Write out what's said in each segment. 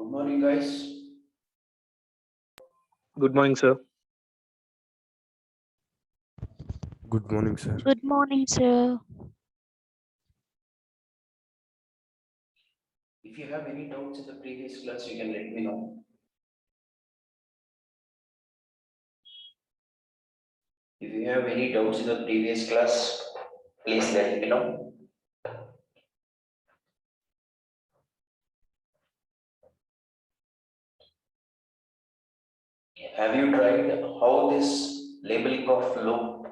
Good morning, guys. Good morning, sir. Good morning, sir. Good morning, sir. If you have any doubts in the previous class, you can let me know. If you have any doubts in the previous class, please let me know. Have you tried how this labeling of loop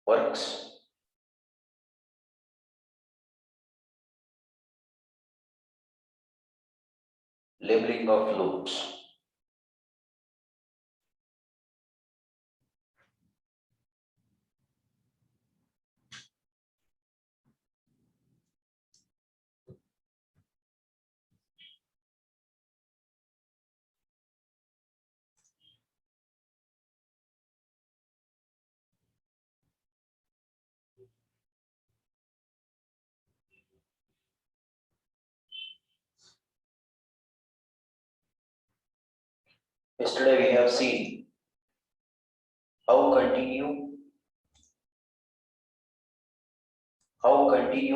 works? Labeling of loops. Yesterday we have seen how continue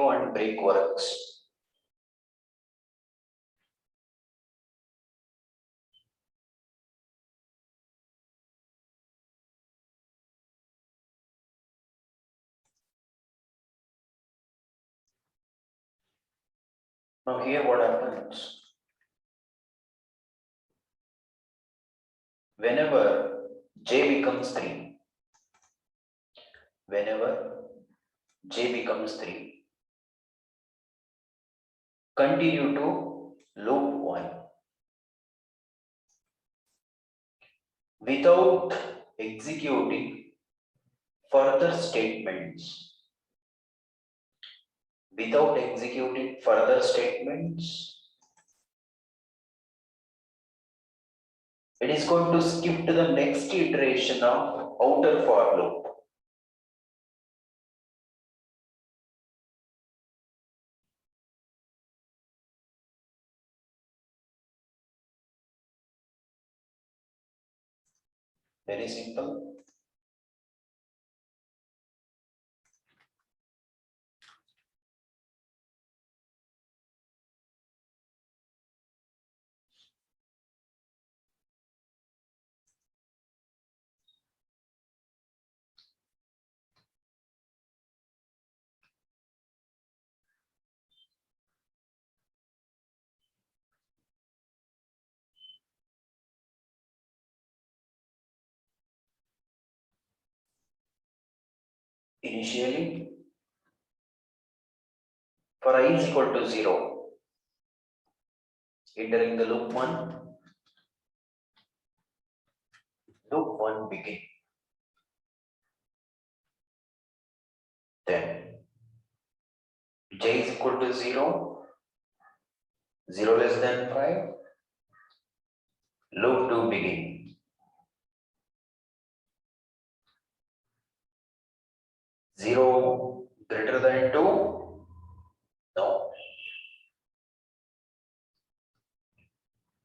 and break works. Now here what happens? whenever j becomes 3, whenever j becomes 3, continue to loop 1 without executing further statements. Without executing further statements, it is going to skip to the next iteration of outer for loop. Very simple. Initially, for I is equal to 0, entering the loop 1, loop 1 begin. Then j is equal to 0, 0 less than 5, loop 2 begin. 0 greater than 2, no,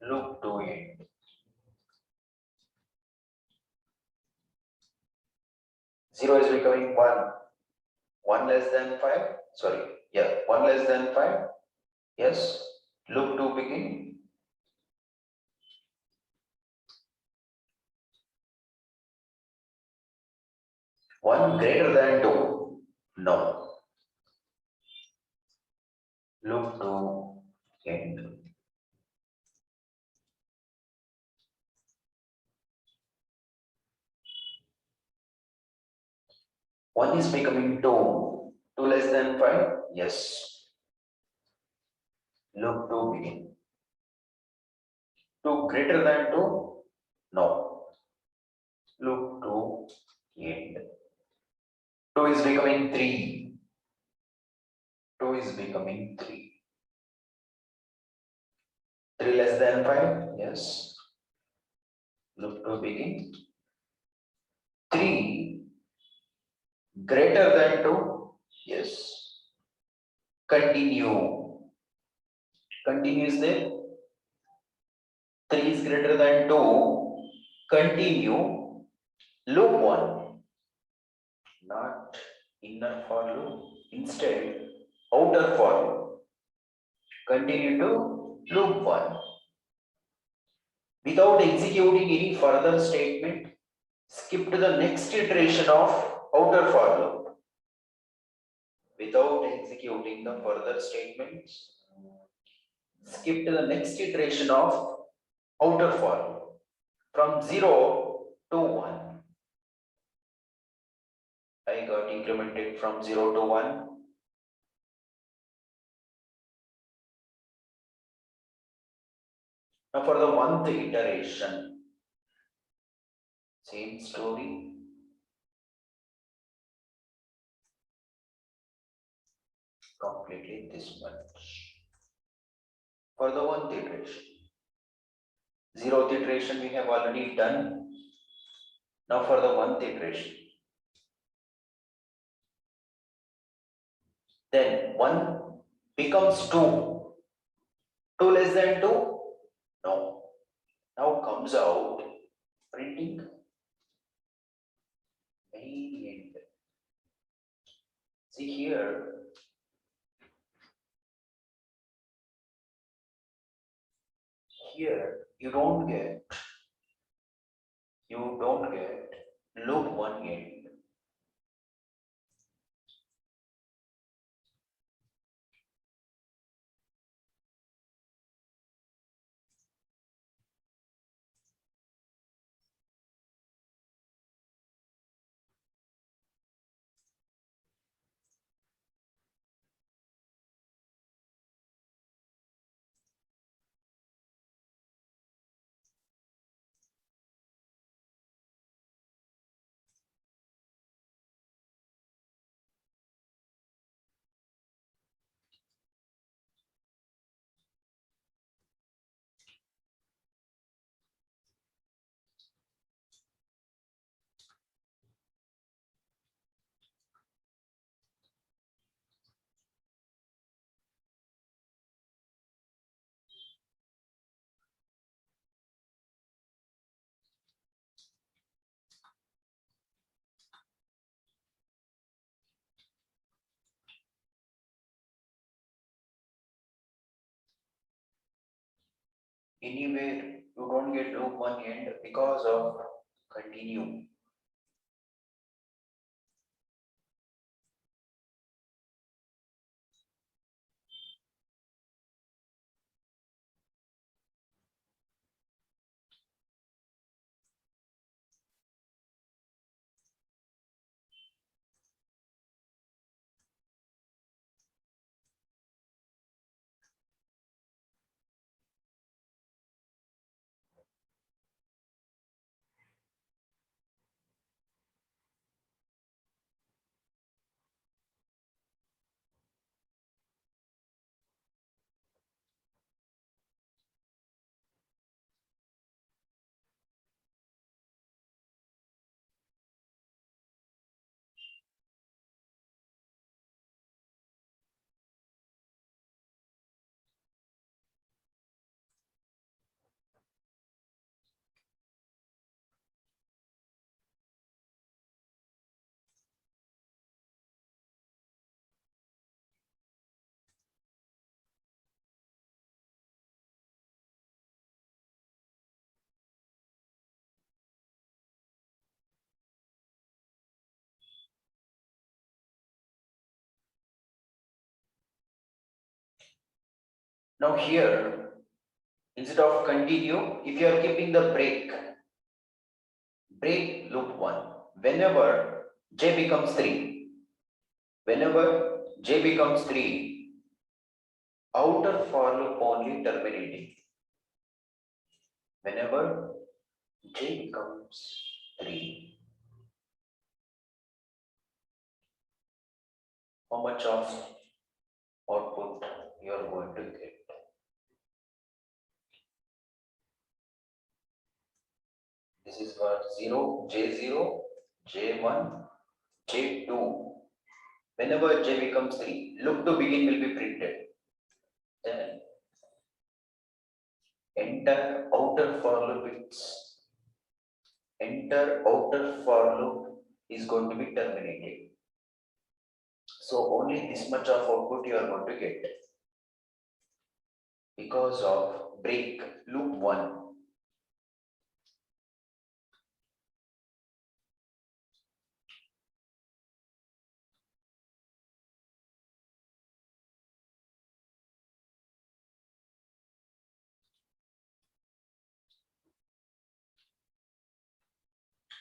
loop 2 end. 0 is becoming 1, 1 less than 5, sorry, yeah, 1 less than 5, yes, loop 2 begin. 1 greater than 2, no, loop 2 end. One is becoming 2, 2 less than 5, yes, loop 2 begin. 2 greater than 2, no, loop 2 end. 2 is becoming 3, 2 is becoming 3. 3 less than 5, yes, loop 2 begin. 3 greater than 2, yes, continue. Continue is there. 3 is greater than 2, continue, loop 1, not inner for loop, instead outer for loop. Continue to loop 1. Without executing any further statement, skip to the next iteration of outer for loop. Without executing the further statements, skip to the next iteration of outer for loop from 0 to 1. I got incremented from 0 to 1. Now for the 1th iteration, same story. Completely this much. For the 1th iteration. 0th iteration we have already done. Now for the 1th iteration. Then 1 becomes 2. 2 less than 2? No. Now comes out printing main end. See here. Here you don't get loop 1 end. Anywhere you don't get loop 1 end because of continue. Now here, instead of continue, if you are keeping the break loop 1, whenever j becomes 3, whenever j becomes 3, outer for loop only terminating. Whenever j becomes 3, how much of output you are going to get? This is for 0, J0, J1, J2. Whenever J becomes 3, loop to begin will be printed. Then enter outer for loop is going to be terminated. So only this much of output you are going to get because of break loop 1.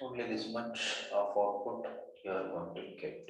Only this much of output you are going to get.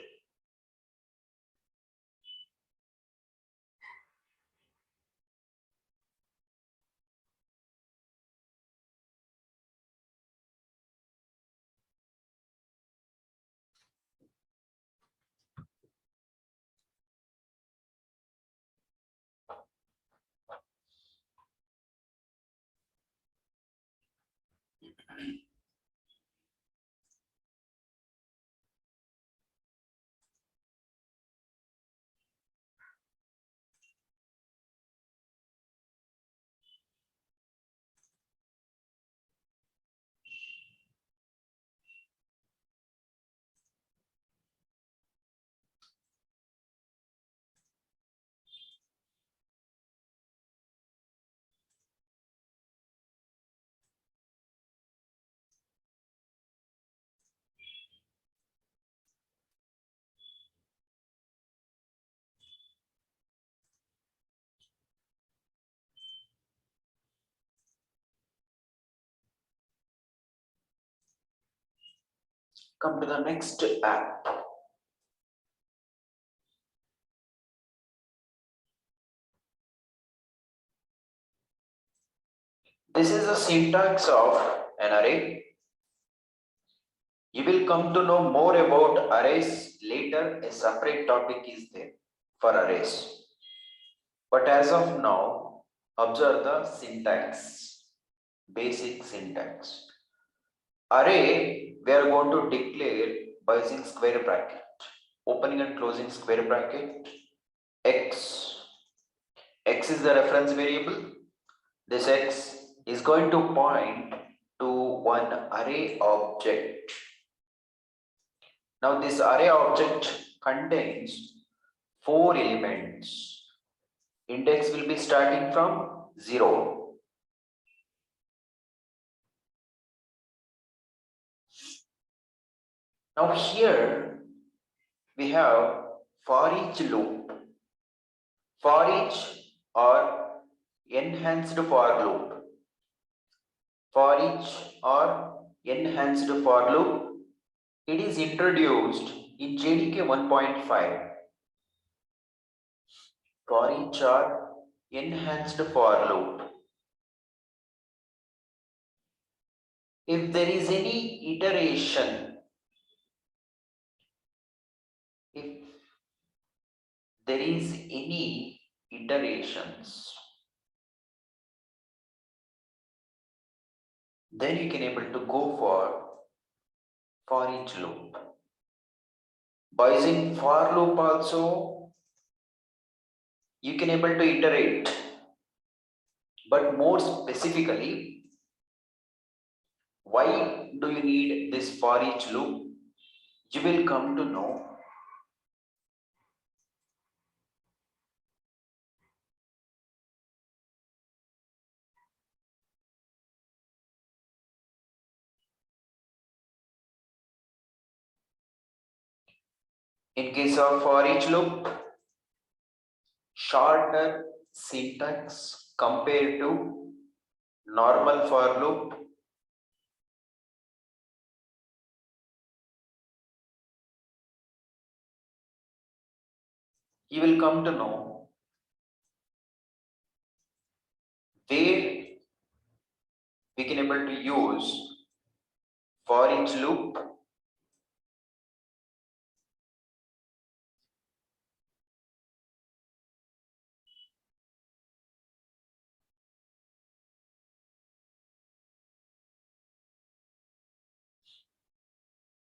Come to the next app. This is the syntax of an array. You will come to know more about arrays later. A separate topic is there for arrays. But as of now, observe the syntax, basic syntax. Array, we are going to declare by using square bracket, opening and closing square bracket, x. X is the reference variable. This x is going to point to one array object. Now this array object contains 4 elements. Index will be starting from 0. Now here we have for each loop, for each or enhanced for loop, for each or enhanced for loop. It is introduced in JDK 1.5. For each or enhanced for loop. If there is any iteration, if there is any iterations, then you can able to go for each loop. Boys, in for loop also you can able to iterate, but more specifically, why do you need this for each loop? You will come to know. In case of for each loop, shorter syntax compared to normal for loop. You will come to know where we can able to use for each loop.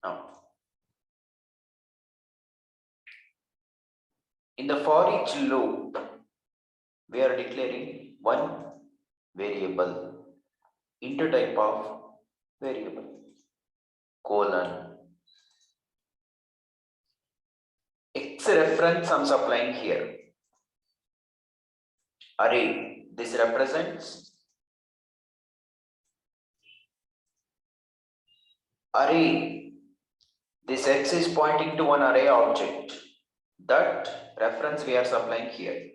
Now, in the for each loop, we are declaring one variable, intertype of variable, colon. X reference I'm supplying here. Array, this represents array. This X is pointing to one array object. That reference we are supplying here.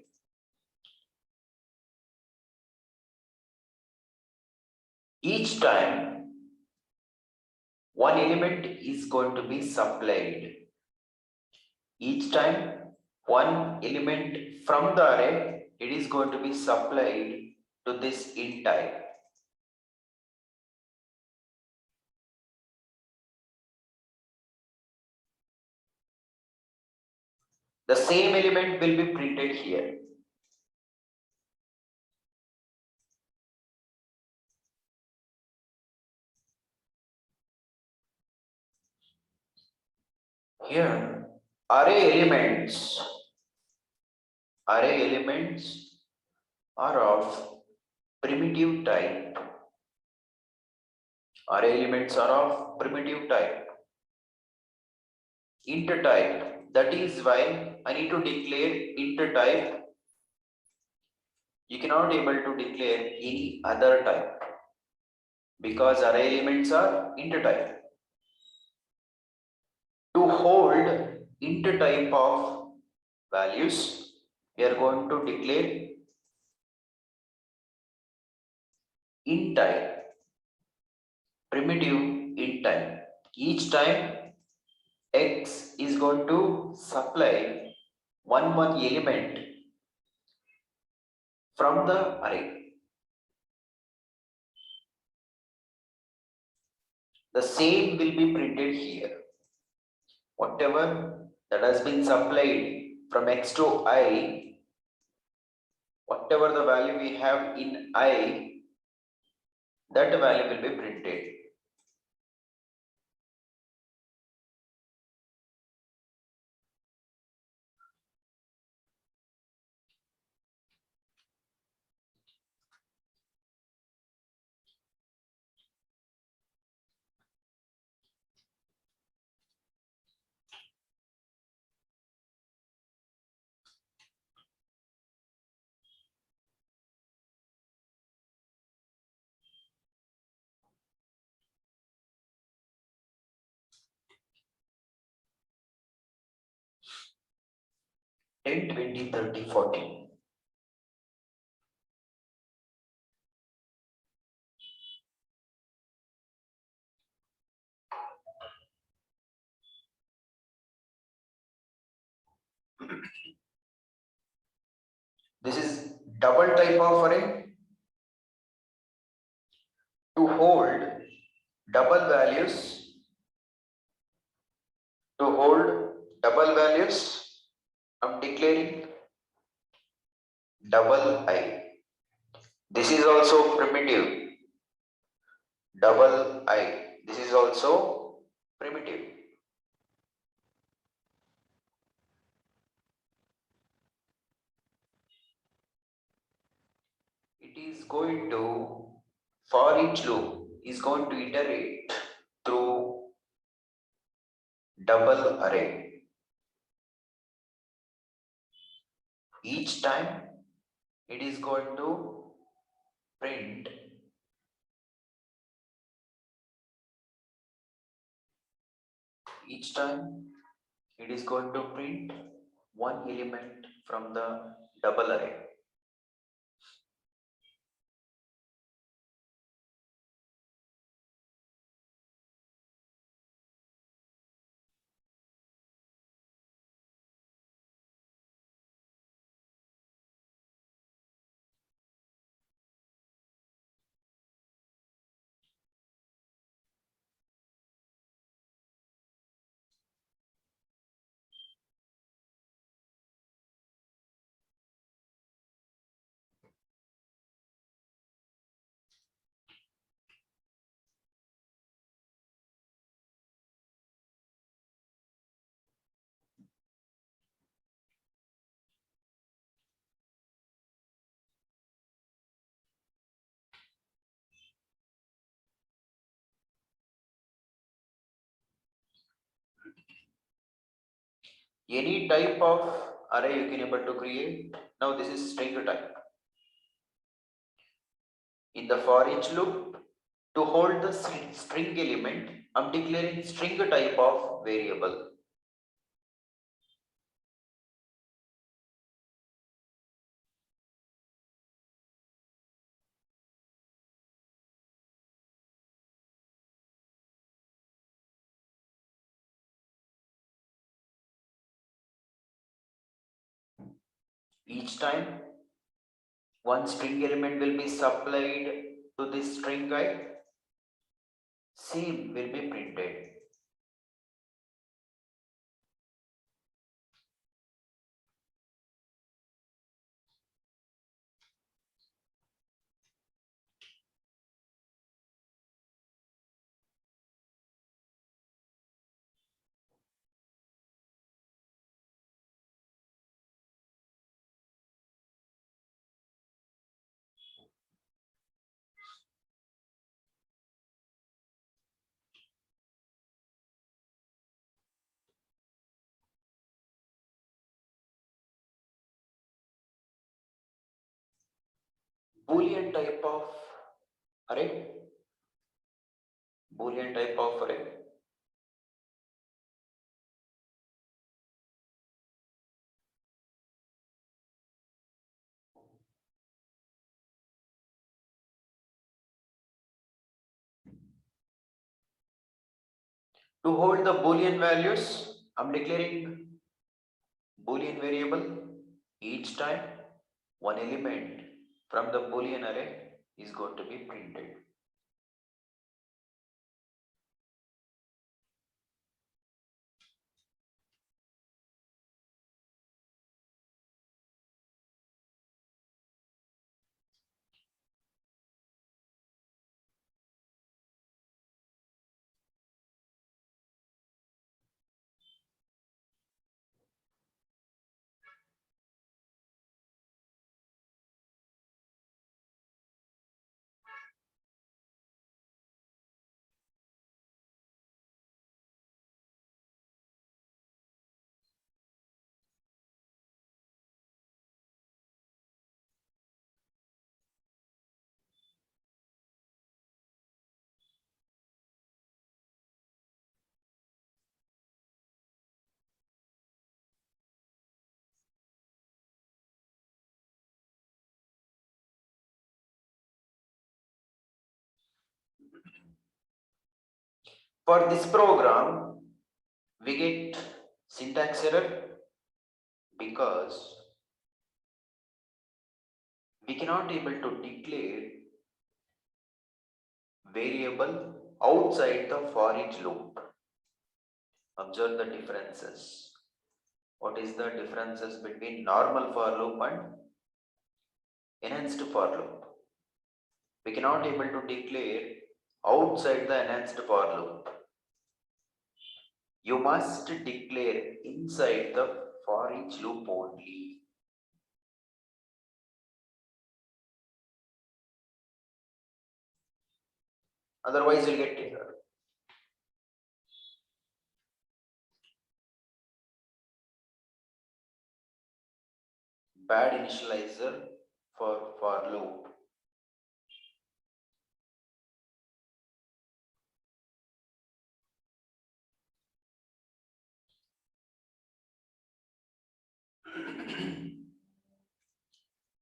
Each time one element is going to be supplied. Each time one element from the array, it is going to be supplied to this int type. The same element will be printed here. Here, array elements are of primitive type. Array elements are of primitive type. Int type. That is why I need to declare int type. You cannot able to declare any other type because array elements are int type. To hold int type of values, we are going to declare int type, primitive int type. Each time X is going to supply one element from the array. The same will be printed here. Whatever that has been supplied from X to I, whatever the value we have in I, that value will be printed. 10, 20, 30, 40. This is double type of array. To hold double values, I'm declaring double I. This is also primitive. Double I. This is also primitive. It is going to, for each loop is going to iterate through double array. Each time it is going to print one element from the double array. Any type of array you can able to create. Now this is string type. In the for each loop, to hold the string element, I'm declaring string type of variable. Each time one string element will be supplied to this string guide, same will be printed. Boolean type of array. Boolean type of array. To hold the Boolean values, I'm declaring Boolean variable. Each time one element from the Boolean array is going to be printed. For this program, we get syntax error because we cannot able to declare variable outside the for each loop. Observe the differences. What is the differences between normal for loop and enhanced for loop? We cannot able to declare outside the enhanced for loop. You must declare inside the for each loop only. Otherwise, you'll get error. Bad initializer for loop.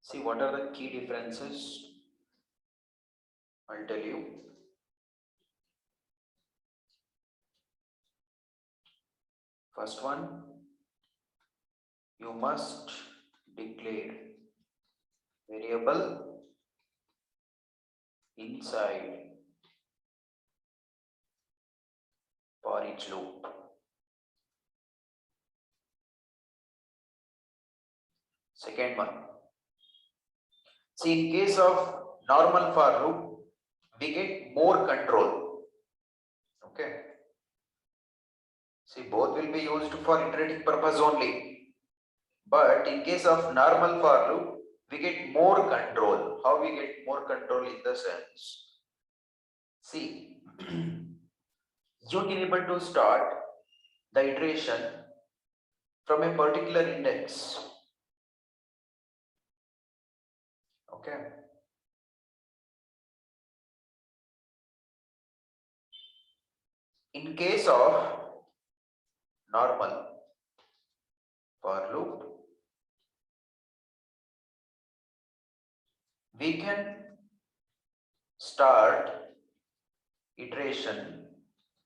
See, what are the key differences? I'll tell you. First one, you must declare variable inside for each loop. Second one, see, in case of normal for loop, we get more control. Okay. See, both will be used for iterative purpose only. But in case of normal for loop, we get more control. How we get more control in the sense? See, you can able to start the iteration from a particular index. Okay. In case of normal for loop, we can start iteration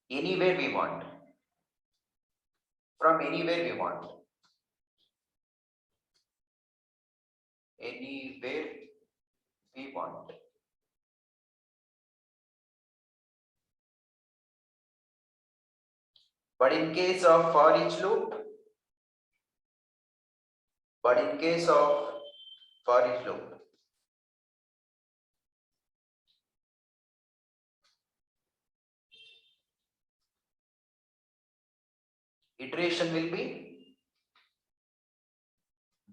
anywhere we want, from anywhere we want, anywhere we want. But in case of for each loop, iteration will be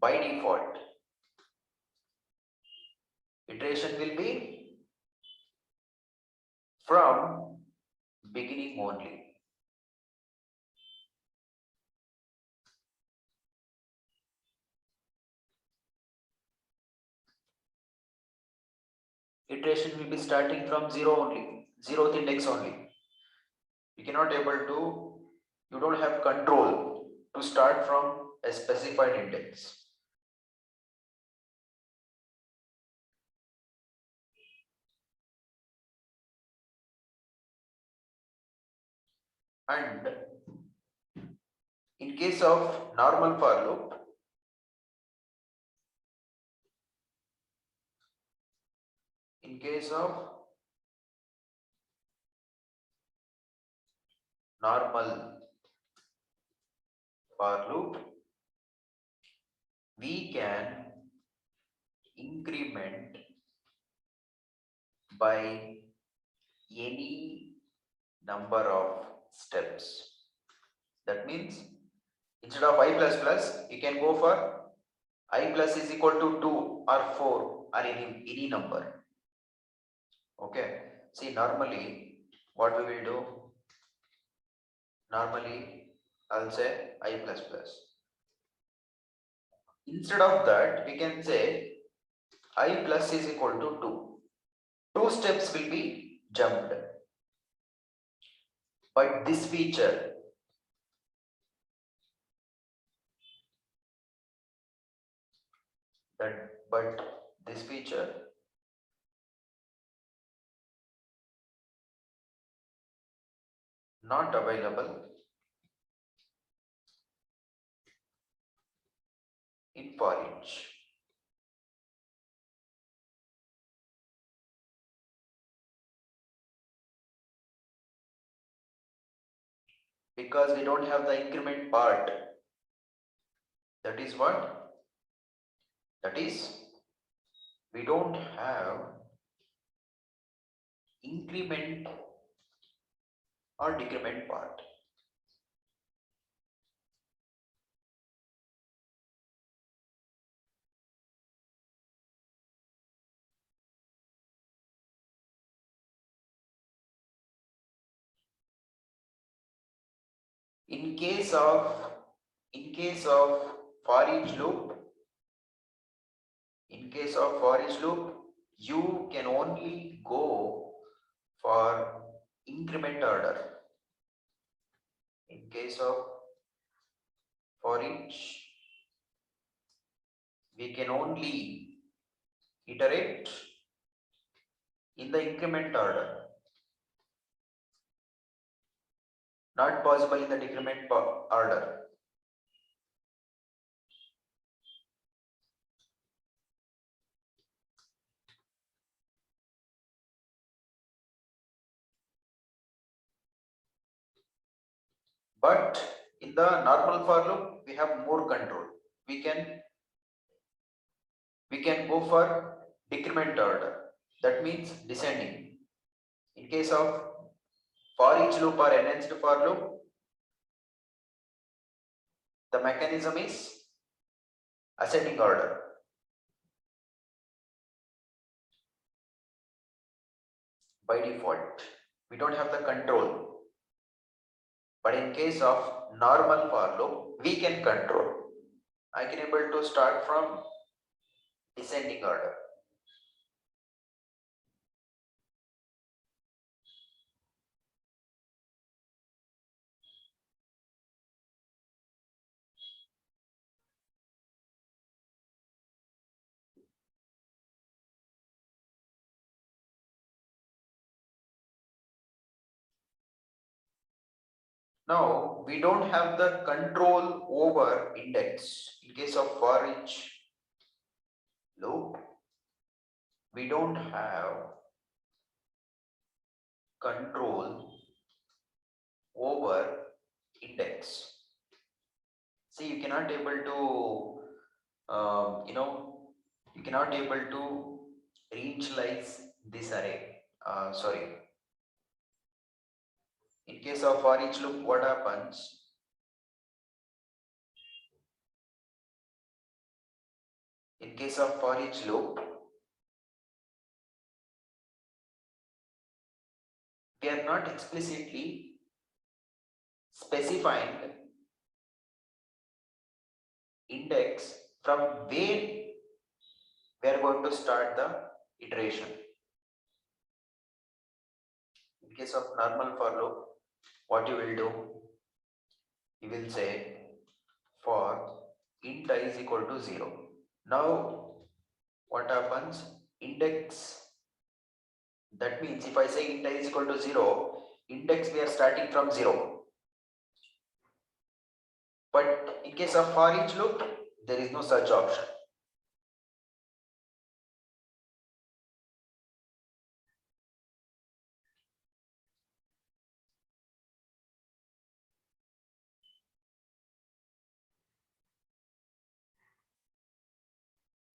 by default. Iteration will be from beginning only. Iteration will be starting from 0 only, 0th index only. You cannot able to, you don't have control to start from a specified index. And in case of normal for loop, in case of normal for loop, we can increment by any number of steps. That means instead of I plus plus, you can go for I plus is equal to 2 or 4 or any number. Okay. See, normally what we will do? Normally I'll say I plus plus. Instead of that, we can say I plus is equal to 2. 2 steps will be jumped. But this feature, not available in for each. Because we don't have the increment part. That is what? That is, we don't have increment or decrement part. In case of for each loop, you can only go for increment order. In case of for each, we can only iterate in the increment order, not possible in the decrement order. But in the normal for loop, we have more control. We can go for decrement order. That means descending. In case of for each loop or enhanced for loop, the mechanism is ascending order. By default, we don't have the control. But in case of normal for loop, we can control. I can able to start from descending order. Now we don't have the control over index. In case of for each loop, we don't have control over index. See, you cannot able to you cannot able to reinitialize this array. Sorry. In case of for each loop, what happens? In case of for each loop, we are not explicitly specifying index from where we are going to start the iteration. In case of normal for loop, what you will do? You will say for int I is equal to 0. Now what happens? Index, that means if I say int I is equal to 0, index we are starting from 0. But in case of for each loop, there is no such option.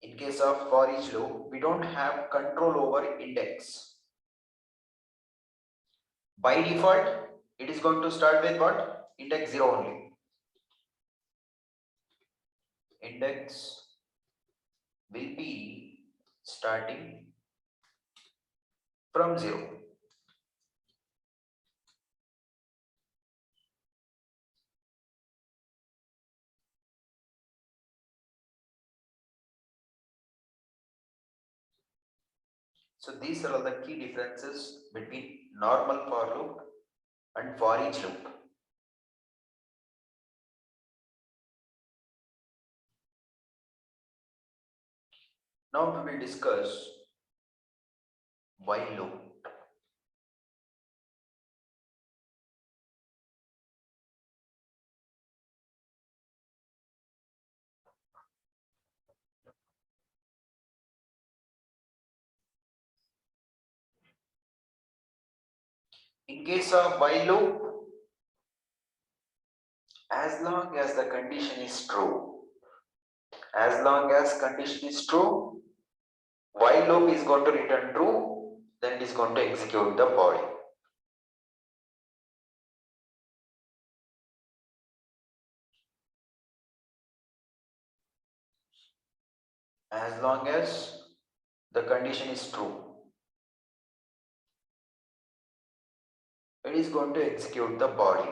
In case of for each loop, we don't have control over index. By default, it is going to start with what? Index 0 only. Index will be starting from 0. So these are all the key differences between normal for loop and for each loop. Now we will discuss while loop. In case of while loop, as long as the condition is true, as long as condition is true, while loop is going to return true, then it is going to execute the body. As long as the condition is true, it is going to execute the body.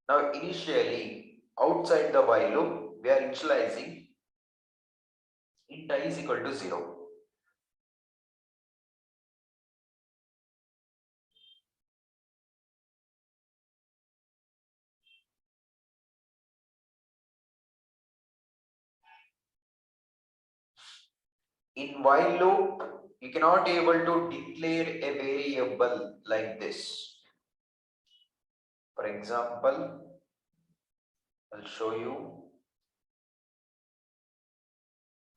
Now initially, outside the while loop, we are initializing int I is equal to 0. In while loop, you cannot able to declare a variable like this. For example, I'll show you.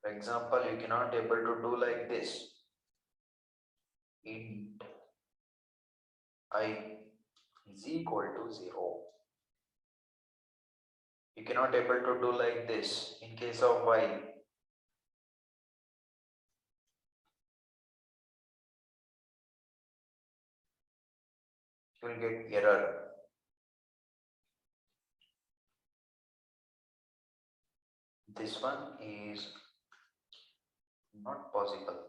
For example, you cannot able to do like this. Int I is equal to 0. You cannot able to do like this in case of while. You will get error. This one is not possible.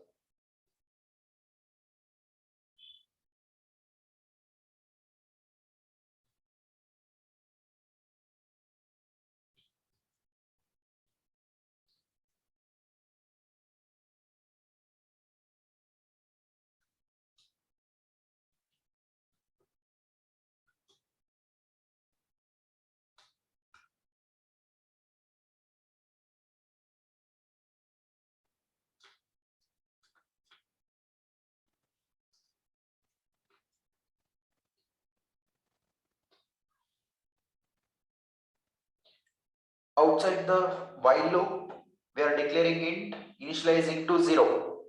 Outside the while loop, we are declaring int initializing to 0.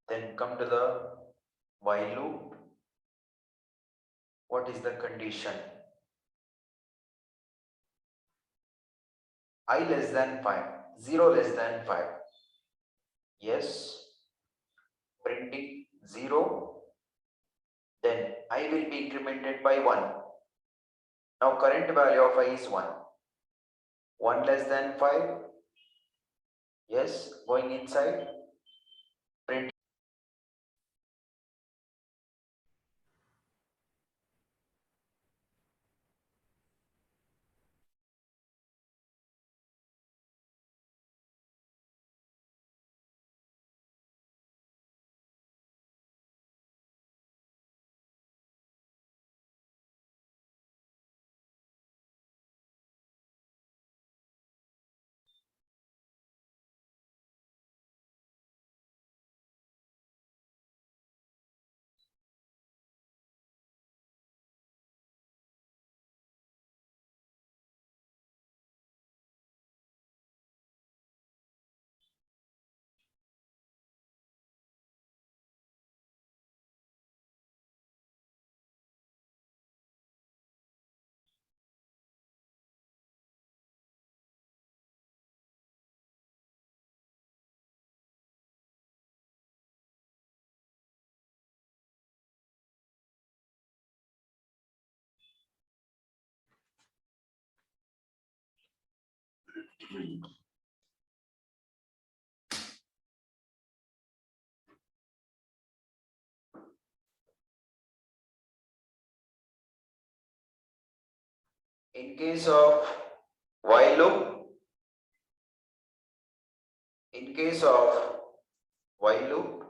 Then come to the while loop. What is the condition? I less than 5, 0 less than 5. Yes, printing 0. Then I will be incremented by 1. Now current value of I is 1. 1 less than 5. Yes, going inside. Print. In case of while loop, in case of while loop,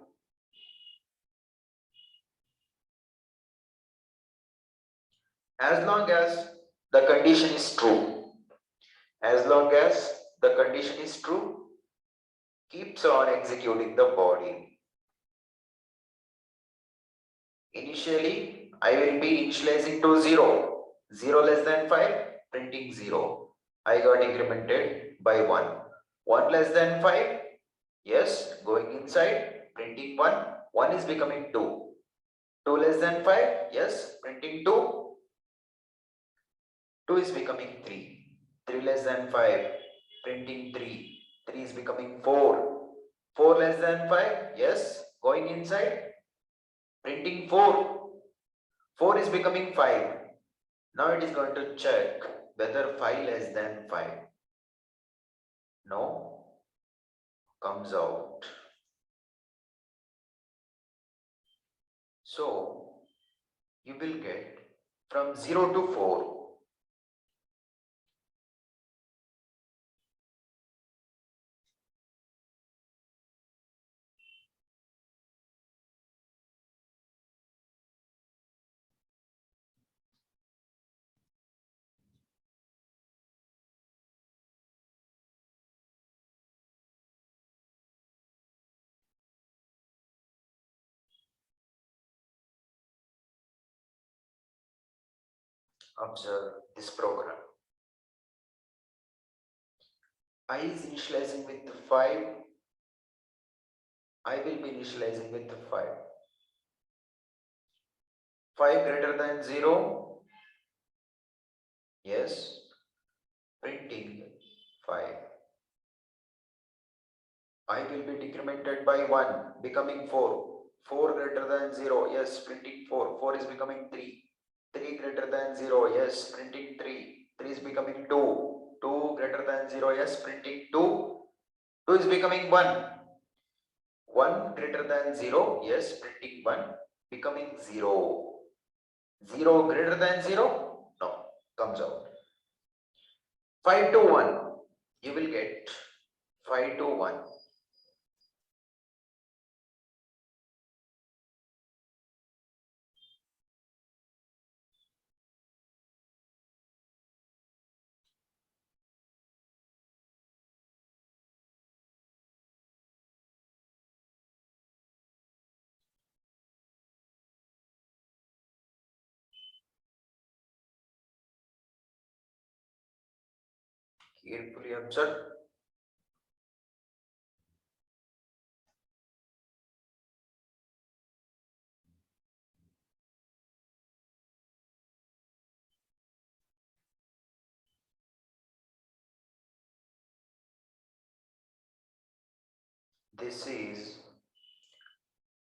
as long as the condition is true, as long as the condition is true, keeps on executing the body. Initially, I will be initializing to 0. 0 less than 5, printing 0. I got incremented by 1. 1 less than 5, Yes, going inside, printing 1, 1 is becoming 2. 2 less than 5, yes, printing 2, 2 is becoming 3. 3 less than 5, printing 3, 3 is becoming 4. 4 less than 5, yes, going inside, printing 4, 4 is becoming 5. Now it is going to check whether 5 less than 5. No, comes out. So you will get from 0 to 4. Observe this program. I is initializing with 5. I will be initializing with 5. 5 greater than 0. Yes. Printing 5. I will be decremented by 1, becoming 4. 4 greater than 0. Yes. Printing 4. 4 is becoming 3. 3 greater than 0. Yes. Printing 3. 3 is becoming 2. 2 greater than 0. Yes. Printing 2. 2 is becoming 1. 1 greater than 0. Yes. Printing 1. Becoming 0. 0 greater than 0? No, comes out. 5 to 1, you will get 5 to 1. Carefully observe. This is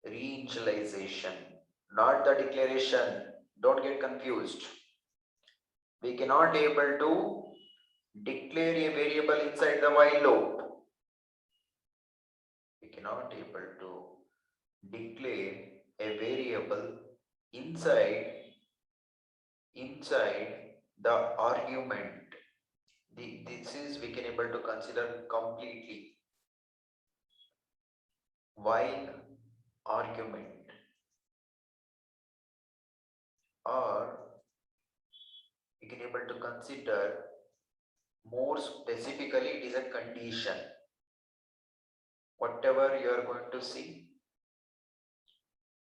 reinitialization, not the declaration. Don't get confused. We cannot able to declare a variable inside the while loop. We cannot able to declare a variable inside the argument. This is we can able to consider completely while argument, or we can able to consider more specifically it is a condition. Whatever you are going to see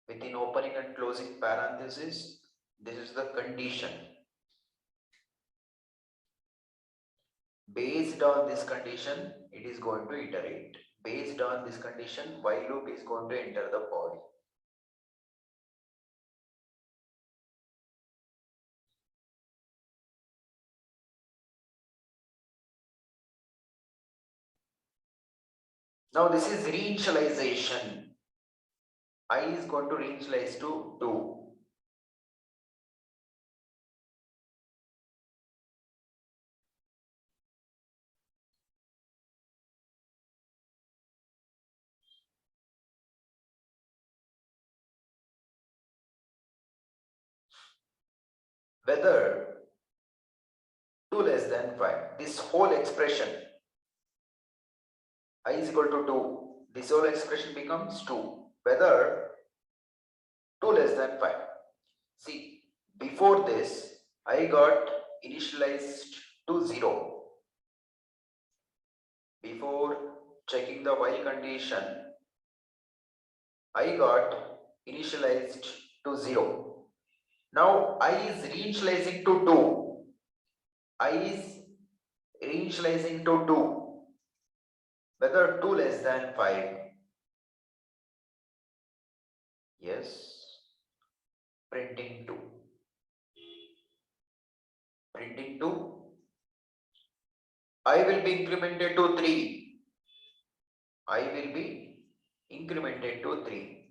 within opening and closing parenthesis, this is the condition. Based on this condition, it is going to iterate. Based on this condition, while loop is going to enter the body. Now this is reinitialization. I is going to reinitialize to 2. Whether 2 less than 5, this whole expression I is equal to 2, this whole expression becomes 2. Whether 2 less than 5. See, before this, I got initialized to 0. Before checking the while condition, I got initialized to 0. Now I is reinitializing to 2. I is reinitializing to 2. whether 2 less than 5. Yes, printing 2. Printing 2. I will be incremented to 3. I will be incremented to 3.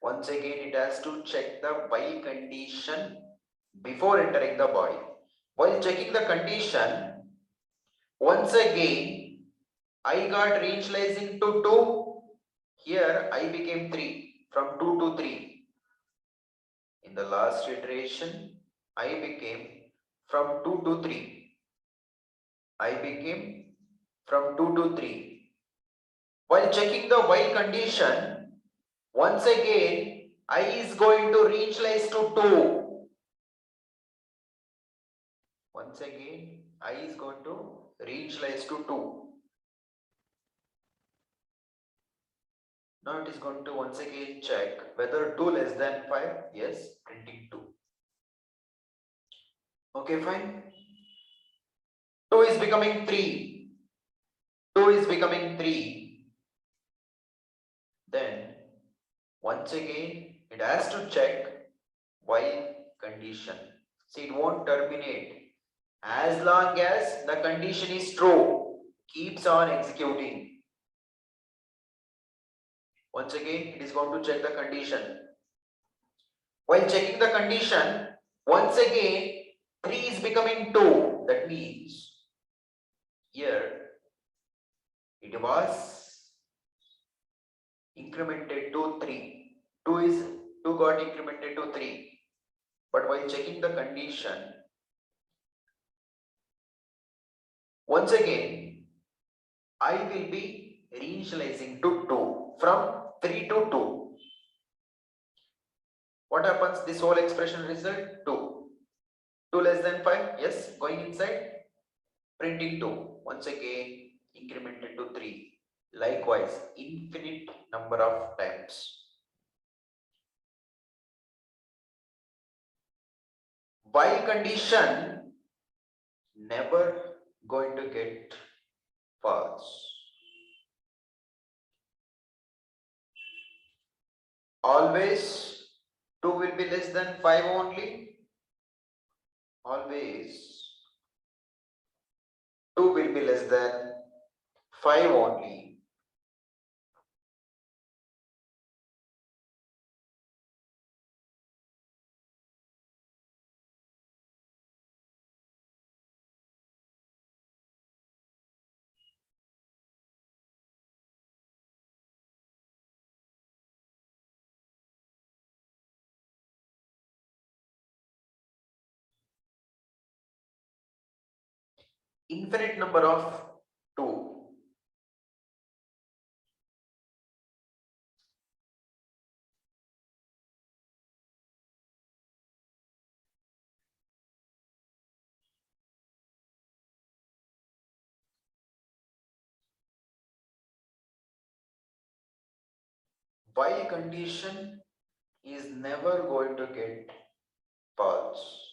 Once again, it has to check the while condition before entering the body. While checking the condition, once again, I got reinitializing to 2. Here, I became 3. From 2 to 3. In the last iteration, I became from 2 to 3. I became from 2 to 3. While checking the while condition, once again, I is going to reinitialize to 2. Once again, I is going to reinitialize to 2. Now it is going to once again check whether 2 less than 5. Yes, printing 2. Okay, fine. 2 is becoming 3. 2 is becoming 3. Then once again it has to check while condition. See, it won't terminate as long as the condition is true. Keeps on executing. Once again it is going to check the condition. While checking the condition, once again 3 is becoming 2. That means here it was incremented to 3. 2 got incremented to 3. But while checking the condition, once again I will be reinitializing to 2 from 3 to 2. What happens? This whole expression result 2. 2 less than 5. Yes, going inside, printing 2. Once again incremented to 3. Likewise, infinite number of times. While condition never going to get false. Always 2 will be less than 5 only. Always 2 will be less than 5 only. Infinite number of 2. While condition is never going to get false.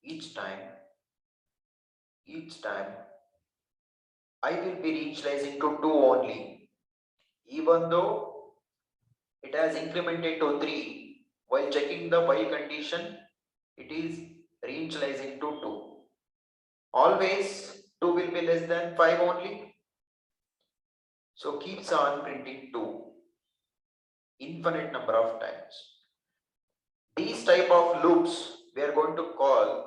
Each time I will be reinitializing to 2 only, even though it has incremented to 3. While checking the while condition, it is reinitializing to 2. Always 2 will be less than 5 only. So keeps on printing 2 infinite number of times. These type of loops we are going to call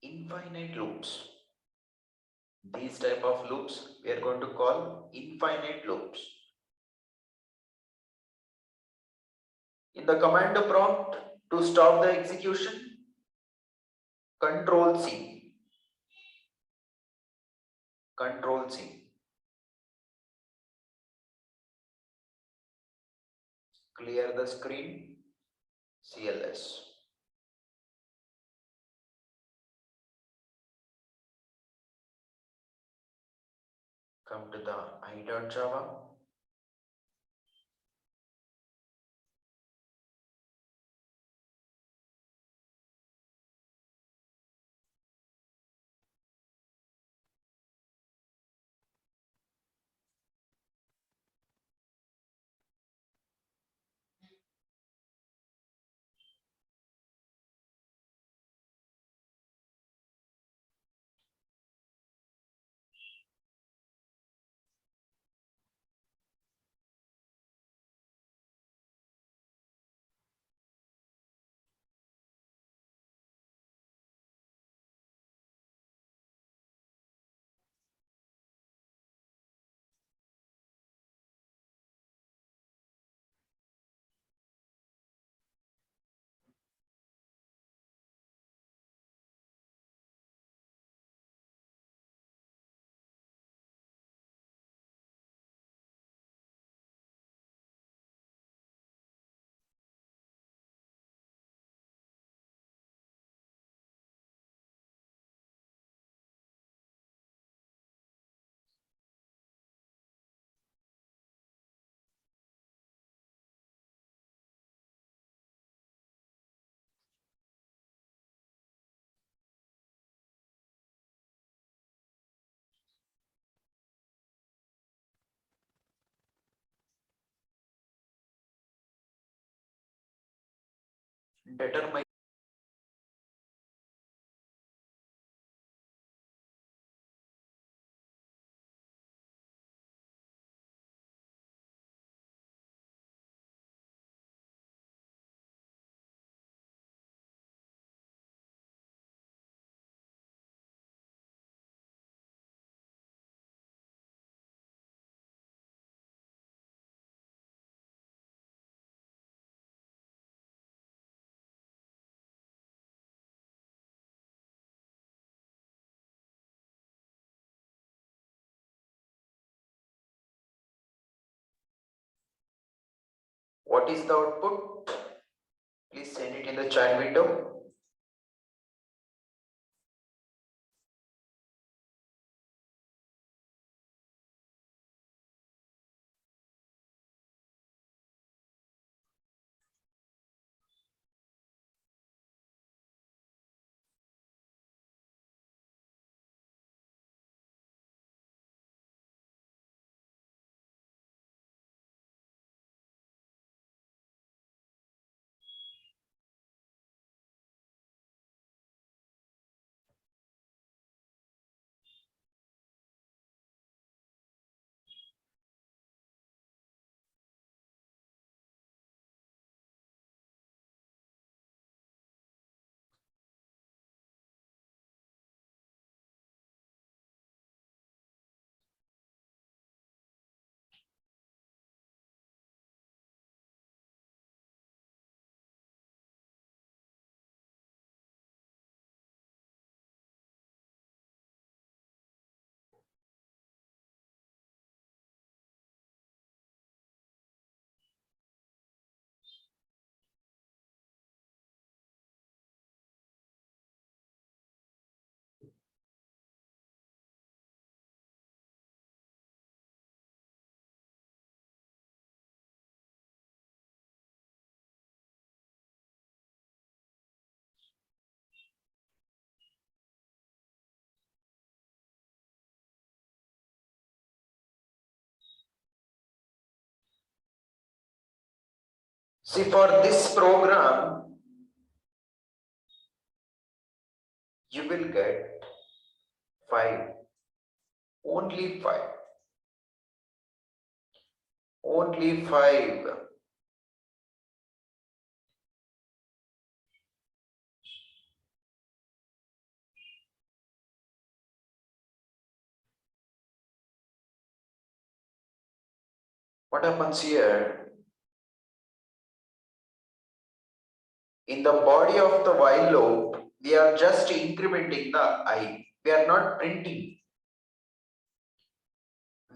infinite loops. These type of loops we are going to call infinite loops. In the command prompt, to stop the execution, Control C. Control C. Clear the screen. CLS. Come to the i.java. determine what is the output? Please send it in the chat window. See, for this program, you will get 5, only 5, only 5. What happens here? In the body of the while loop, we are just incrementing the I. We are not printing.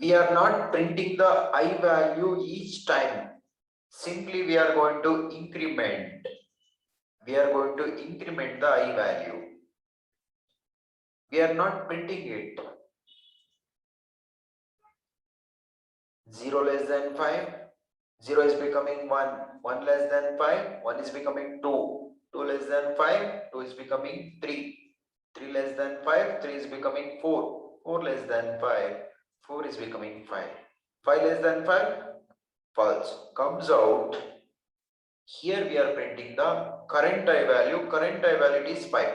We are not printing the I value each time. Simply we are going to increment. We are going to increment the I value. We are not printing it. 0 less than 5, 0 is becoming 1, 1 less than 5, 1 is becoming 2, 2 less than 5, 2 is becoming 3, 3 less than 5, 3 is becoming 4, 4 less than 5, 4 is becoming 5, 5 less than 5, false, comes out. Here we are printing the current I value is 5.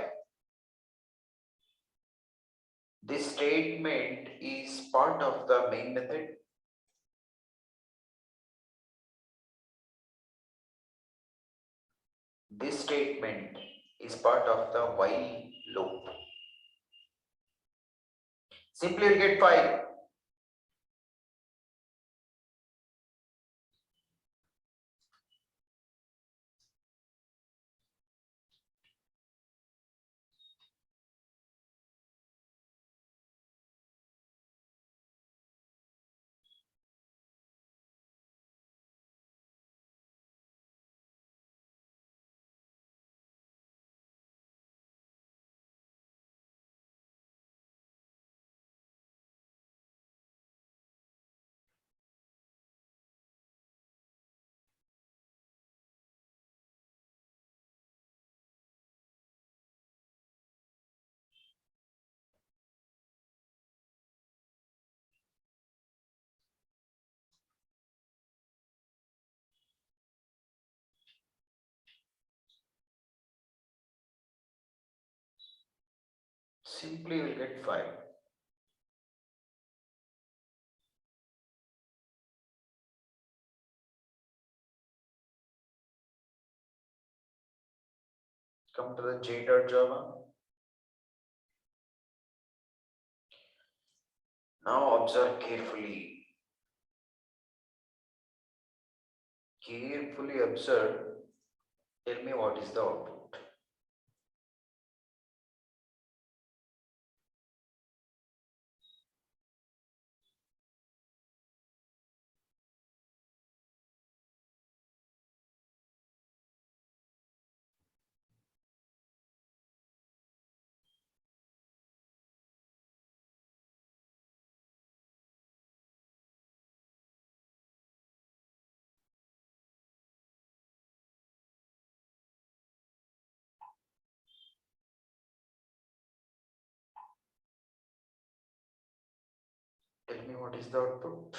This statement is part of the main method. This statement is part of the while loop. Simply you'll get 5. Simply we'll get 5. Come to the J.Java. Now observe carefully. Carefully observe. Tell me what is the output. Tell me what is the output.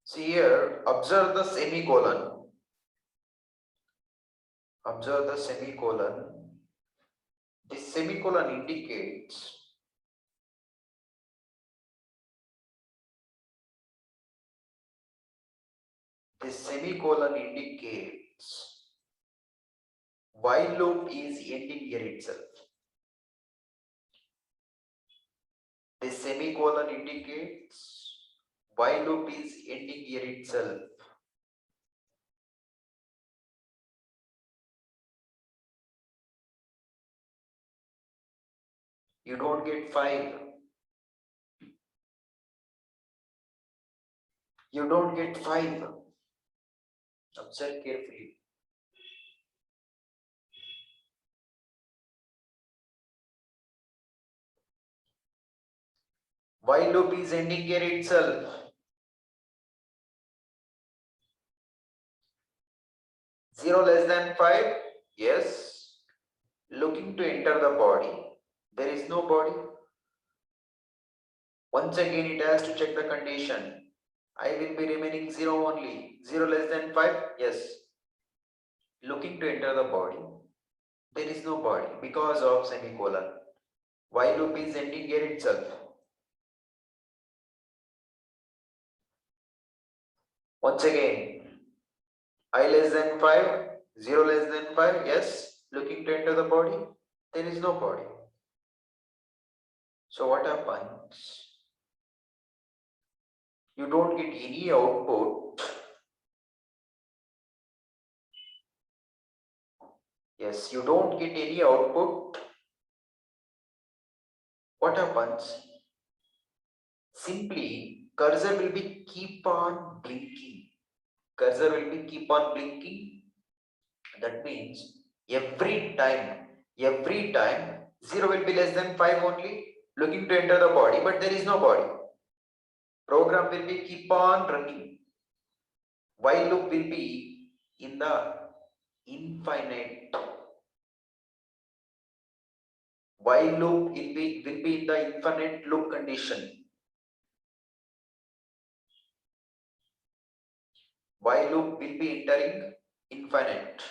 See here, observe the semicolon. Observe the semicolon. This semicolon indicates while loop is ending here itself. This semicolon indicates while loop is ending here itself. You don't get 5. You don't get 5. Observe carefully. While loop is ending here itself. Zero less than 5. Yes. Looking to enter the body. There is no body. Once again, it has to check the condition. I will be remaining 0 only. 0 less than 5. Yes. Looking to enter the body. There is no body because of semicolon. While loop is ending here itself. Once again, I less than 5, 0 less than 5, yes. Looking to enter the body, there is no body. So what happens? You don't get any output. Yes, you don't get any output. What happens? Simply, cursor will be keep on blinking. Cursor will be keep on blinking. That means every time 0 will be less than 5 only, looking to enter the body, but there is no body. Program will be keep on running. While loop will be in the infinite. While loop will be in the infinite loop condition. While loop will be entering infinite.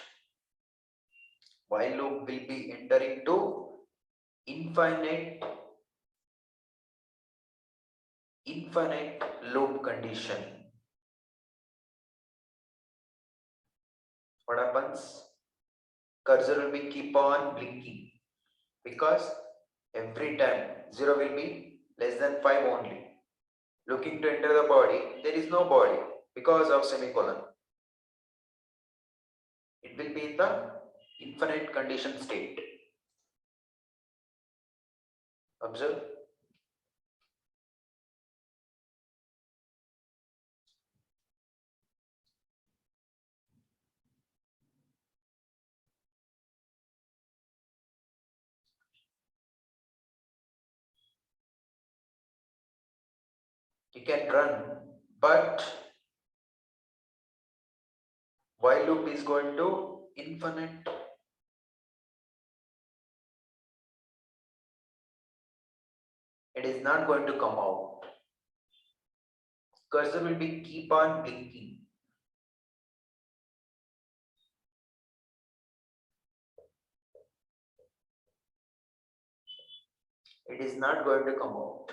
While loop will be entering to infinite loop condition. What happens? Cursor will be keep on blinking because every time 0 will be less than 5 only. Looking to enter the body, there is no body because of semicolon. It will be in the infinite condition state. Observe. You can run, but while loop is going to infinite. It is not going to come out. Cursor will be keep on blinking. It is not going to come out.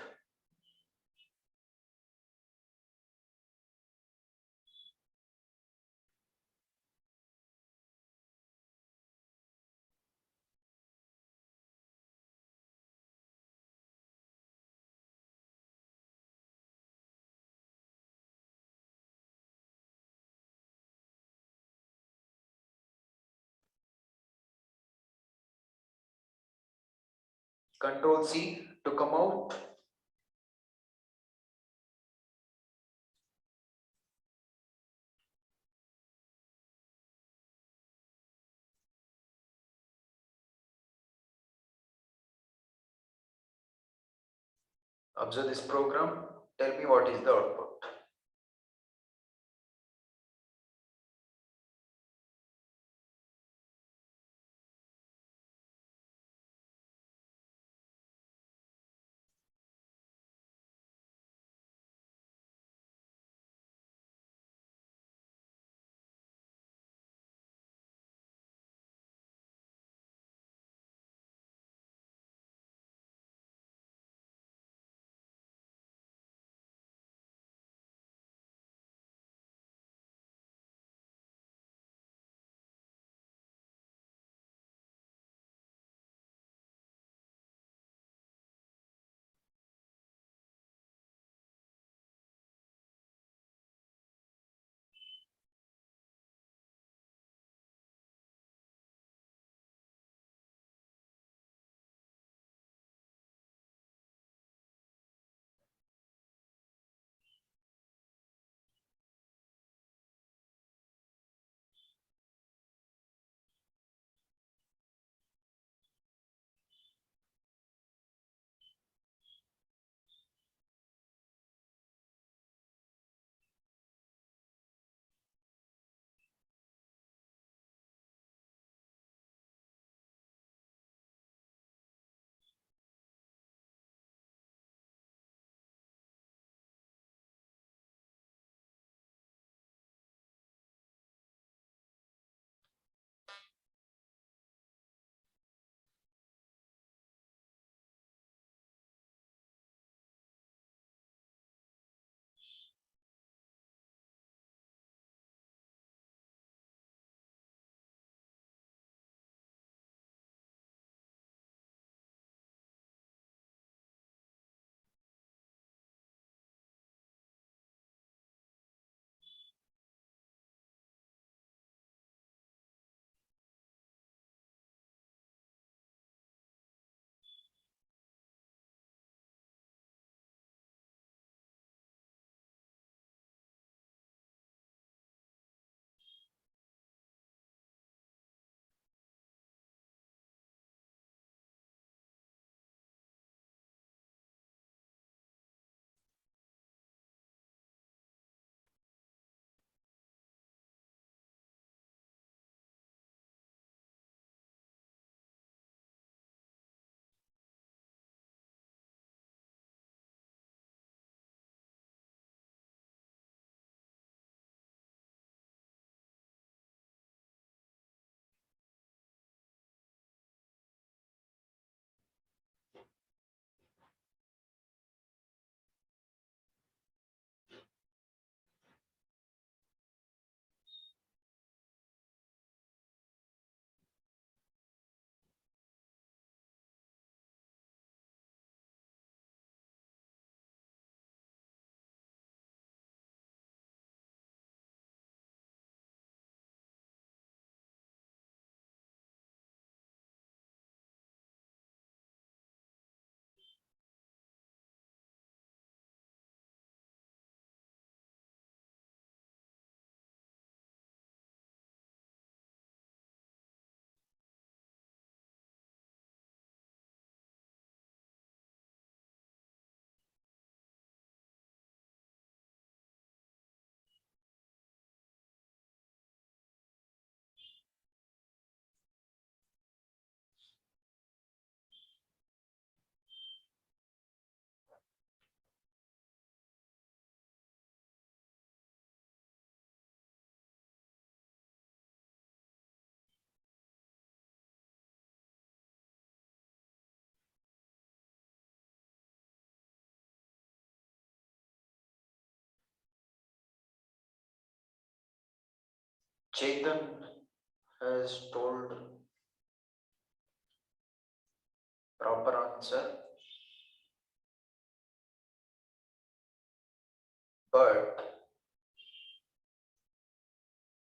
Control C to come out. Observe this program. Tell me what is the output. Chetan has told proper answer, but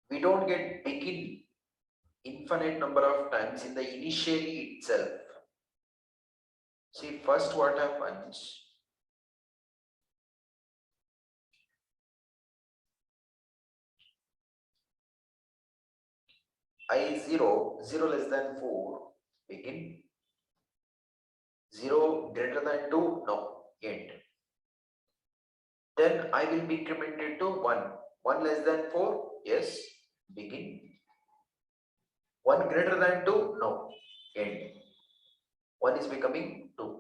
we don't get begin infinite number of times in the initially itself. See, first what happens? I0, 0 less than 4, begin. 0 greater than 2, no, end. Then I will be incremented to 1. 1 less than 4, yes, begin. 1 greater than 2, no, end. 1 is becoming 2.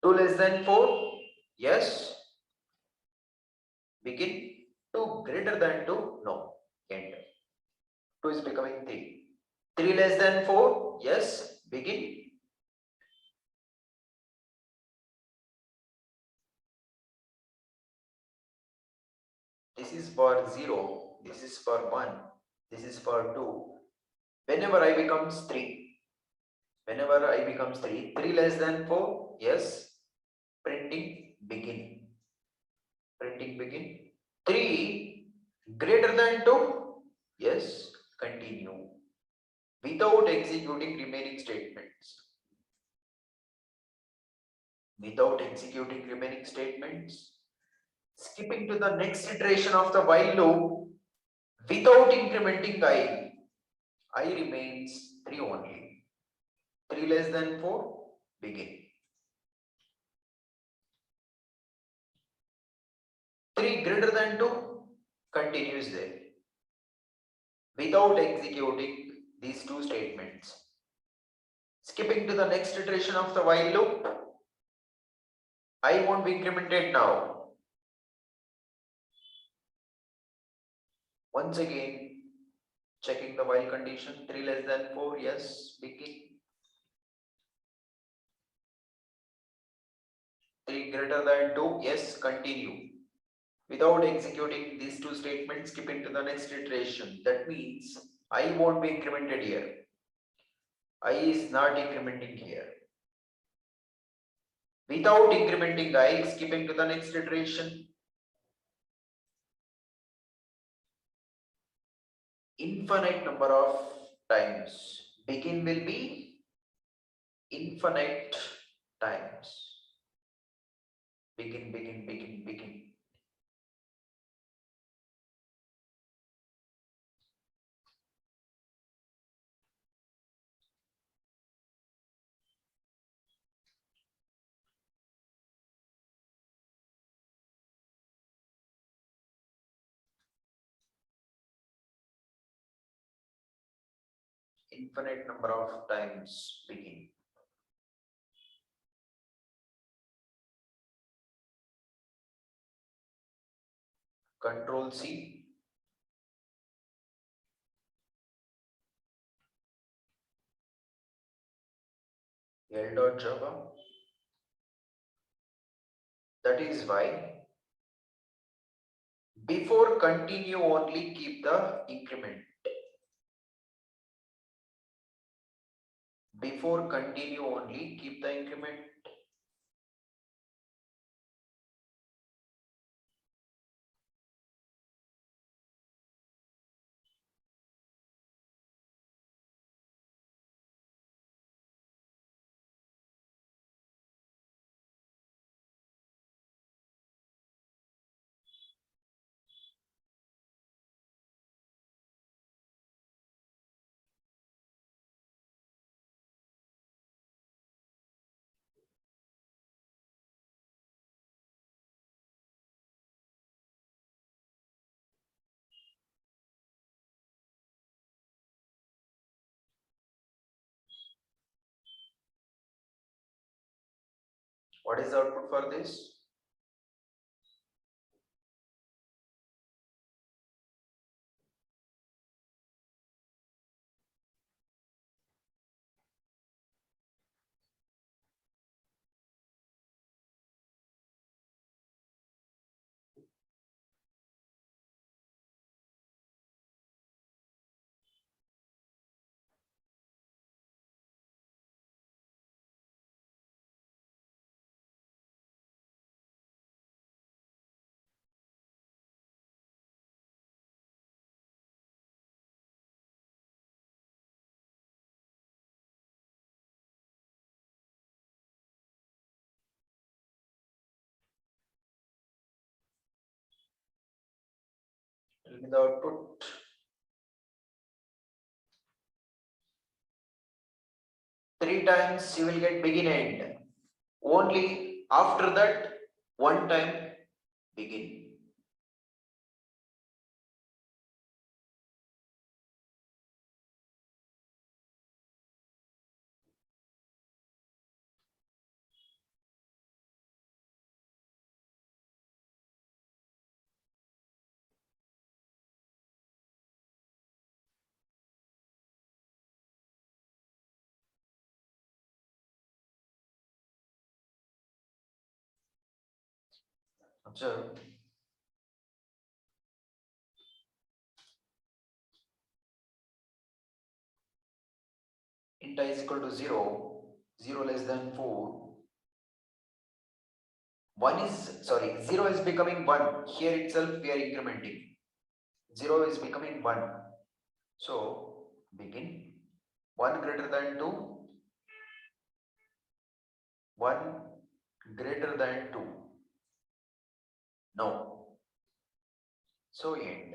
2 less than 4, yes, begin. 2 greater than 2, no, end. 2 is becoming 3. 3 less than 4, yes, begin. This is for 0, this is for 1, this is for 2. Whenever I becomes 3, 3 less than 4, yes, printing begin. Printing begin. 3 greater than 2, yes, continue. Without executing remaining statements. Without executing remaining statements. Skipping to the next iteration of the while loop without incrementing I remains 3 only. 3 less than 4, begin. 3 greater than 2, continues there. Without executing these two statements. Skipping to the next iteration of the while loop, I won't be incremented now. Once again, checking the while condition, 3 less than 4, yes, begin. 3 greater than 2, yes, continue. Without executing these two statements, skipping to the next iteration. That means I won't be incremented here. I is not incrementing here. Without incrementing I, skipping to the next iteration. Infinite number of times. Begin will be infinite times. Begin, begin, begin, begin. Infinite number of times begin. Control C. L.Java. That is why before continue only keep the increment. Before continue only keep the increment. What is the output for this? give me the output. Three times you will get begin end. Only after that, one time begin. Observe. Int I is equal to 0, 0 less than 4. 0 is becoming 1. Here itself we are incrementing. 0 is becoming 1. So begin 1 greater than 2, 1 greater than 2. No. So end.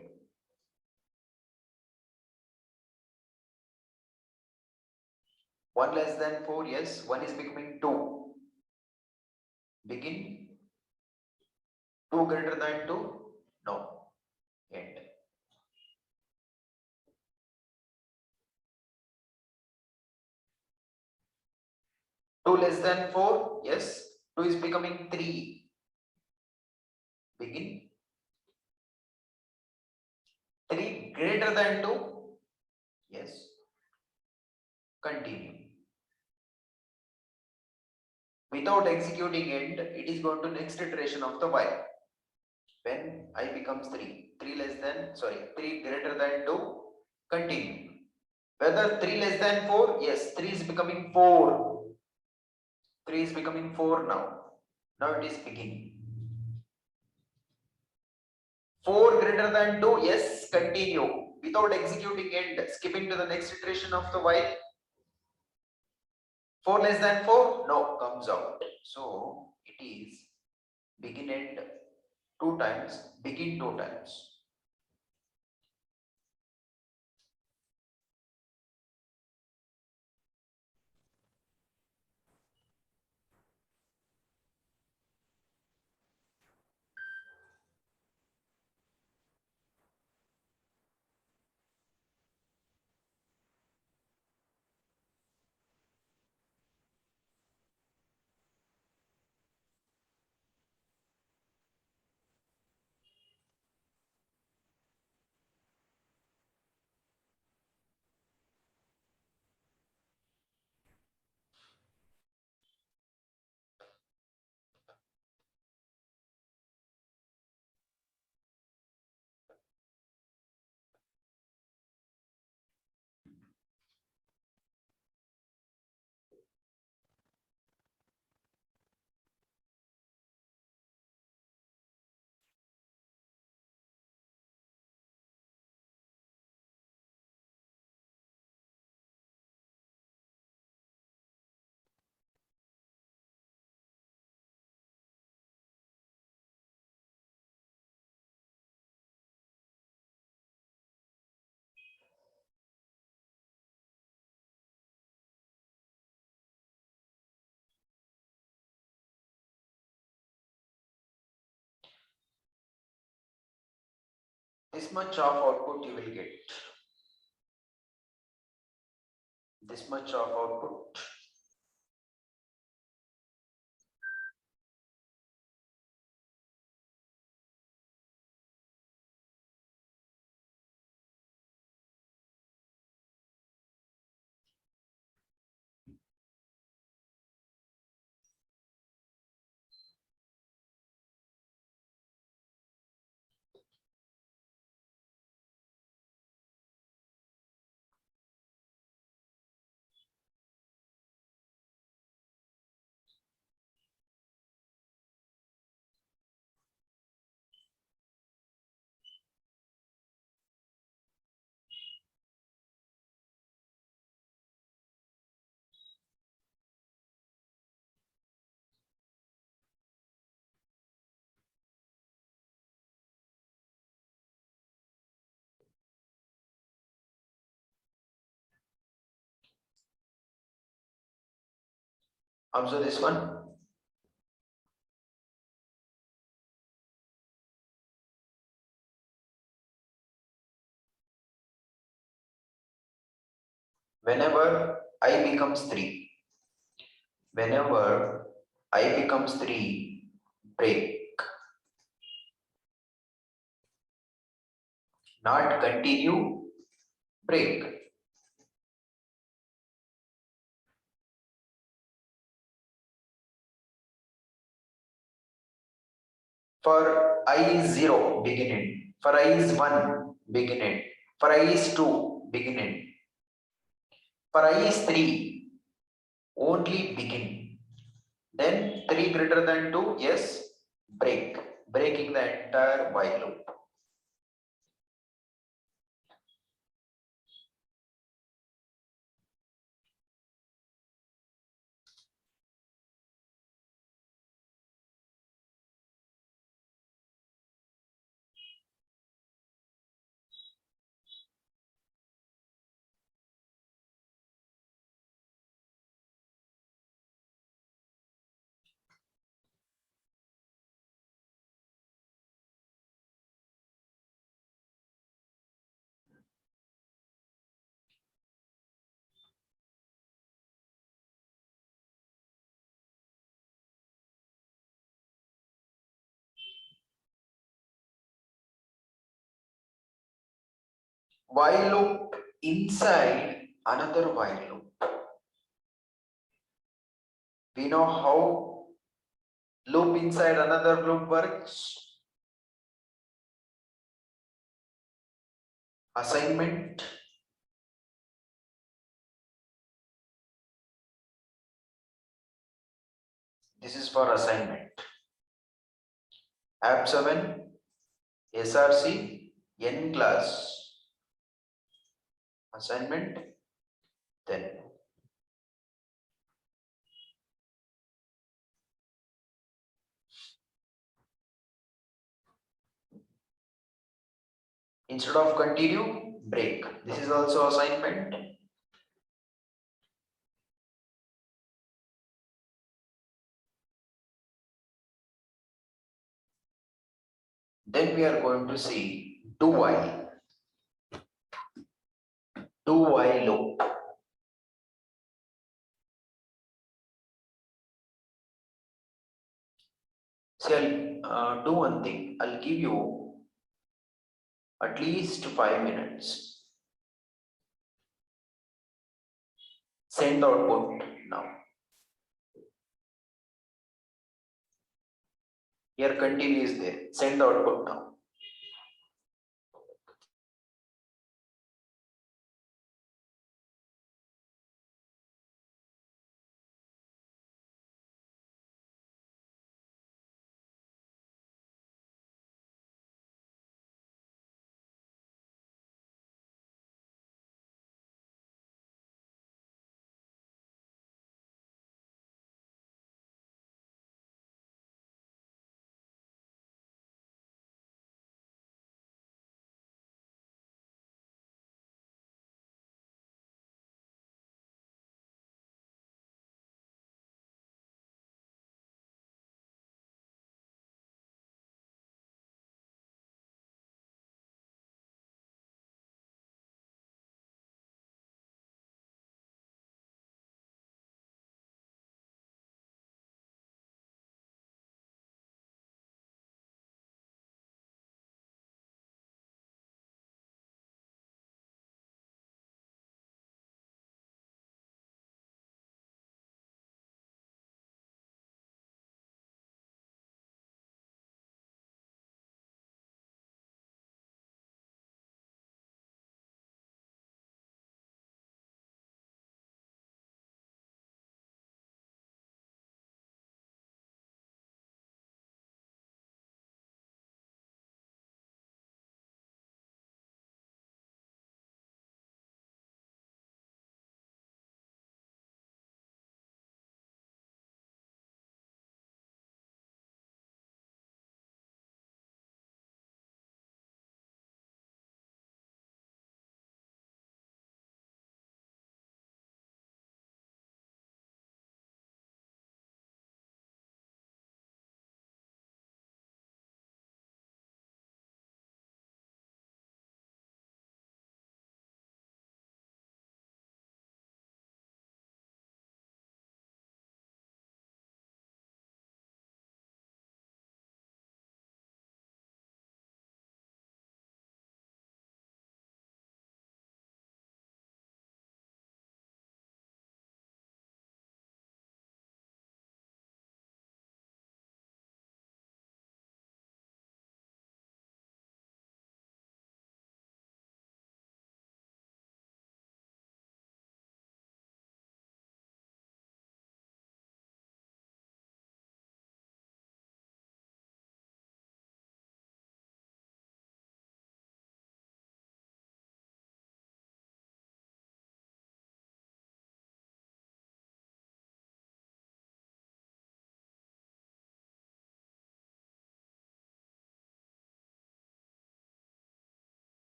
One less than 4, yes, 1 is becoming 2. Begin 2 greater than 2, no. End. Two less than 4, yes, 2 is becoming 3. Begin 3 greater than 2, yes, continue. Without executing end, it is going to next iteration of the while. When I becomes 3, 3 greater than 2, continue. Whether 3 less than 4, yes, 3 is becoming 4. 3 is becoming 4 now. Now it is beginning. 4 greater than 2, yes, continue. Without executing end, skipping to the next iteration of the while. 4 less than 4, no, comes out. So it is begin end 2 times, begin 2 times. This much of output you will get. This much of output. Observe this one. Whenever I becomes 3, whenever I becomes 3, break. Not continue, break. For I is 0, beginning. For I is 1, beginning. For I is 2, beginning. For I is 3, only begin. Then 3 greater than 2, yes, break. Breaking the entire while loop. While loop inside another while loop. We know how loop inside another loop works. Assignment. This is for assignment. App 7, SRC, N class. Assignment. Then instead of continue, break. This is also assignment. Then we are going to see do while. Do while loop. See, I'll do one thing. I'll give you at least 5 minutes. Send the output now. Here continue is there. Send the output now.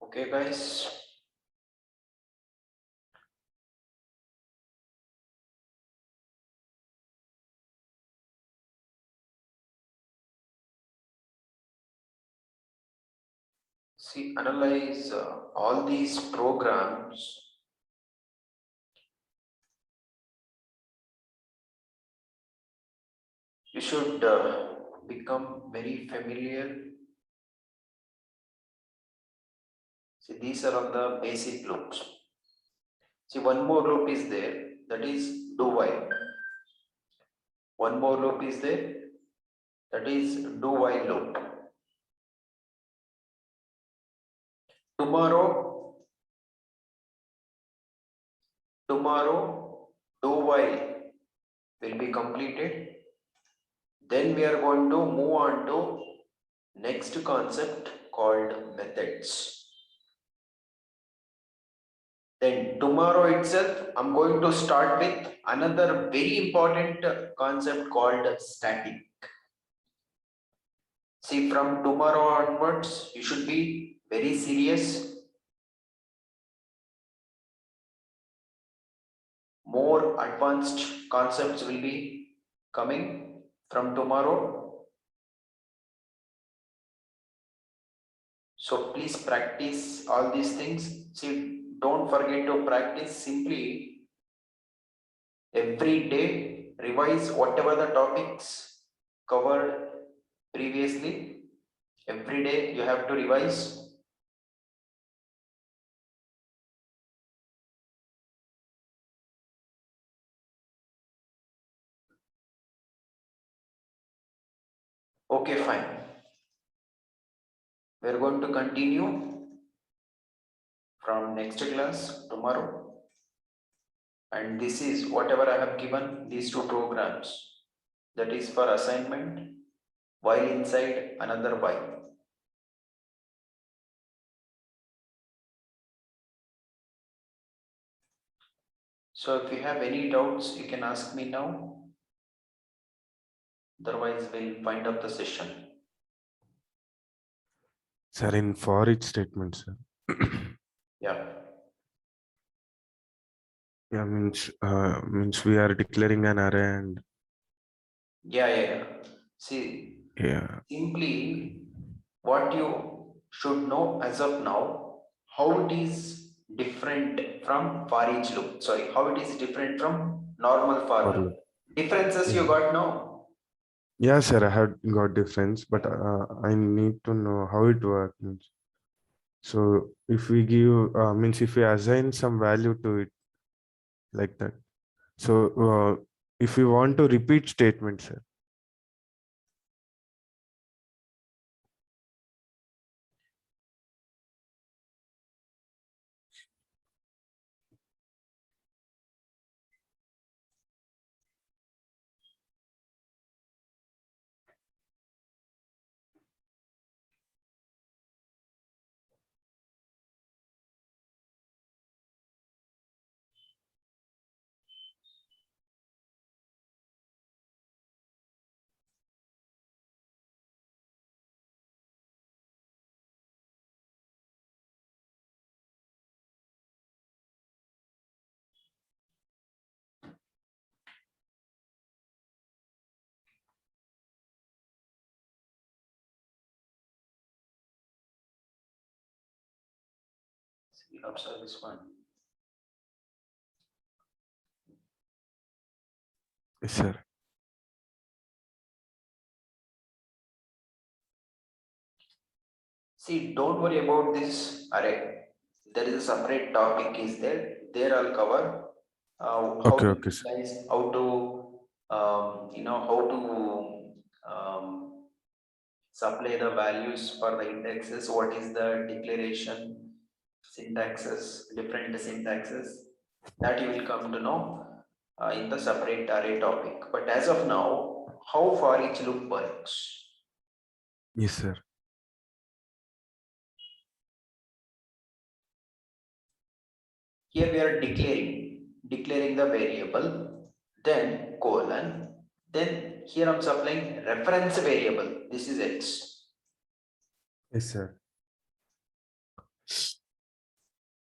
Okay, guys. See, analyze all these programs. You should become very familiar. See, these are all the basic loops. See, one more loop is there, that is do while. One more loop is there, that is do while loop. Tomorrow, do while will be completed. Then we are going to move on to next concept called methods. Then tomorrow itself, I'm going to start with another very important concept called static. See, from tomorrow onwards, you should be very serious. More advanced concepts will be coming from tomorrow. So please practice all these things. See, don't forget to practice. Simply every day revise whatever the topics covered previously. Every day you have to revise. Okay, fine. We are going to continue from next class tomorrow. And this is whatever I have given these two programs. That is for assignment, while inside another while. So if you have any doubts, you can ask me now. Otherwise, we'll wind up the session. Sir, in for each statement, sir. Yeah. Yeah, means we are declaring an array and Yeah. See, yeah. simply what you should know as of now, how it is different from for each loop. Sorry, how it is different from normal for For loop. loop. Differences you Yeah. got now. Yeah, sir, I have got difference, but I need to know how it works. So if we give means if we assign some value to it like that. So if we want to repeat statement, sir. See, observe this one. Yes, sir. See, don't worry about this array. There is a separate topic is there. There I'll cover how to Okay, sir. utilize, how to how to supply the values for the indexes. What is the declaration syntaxes, different syntaxes that you will come to know in the separate array topic. But as of now, how for each loop works? Yes, sir. Here we are declaring the variable, then colon, then here I'm supplying reference variable. This is X. Yes, sir.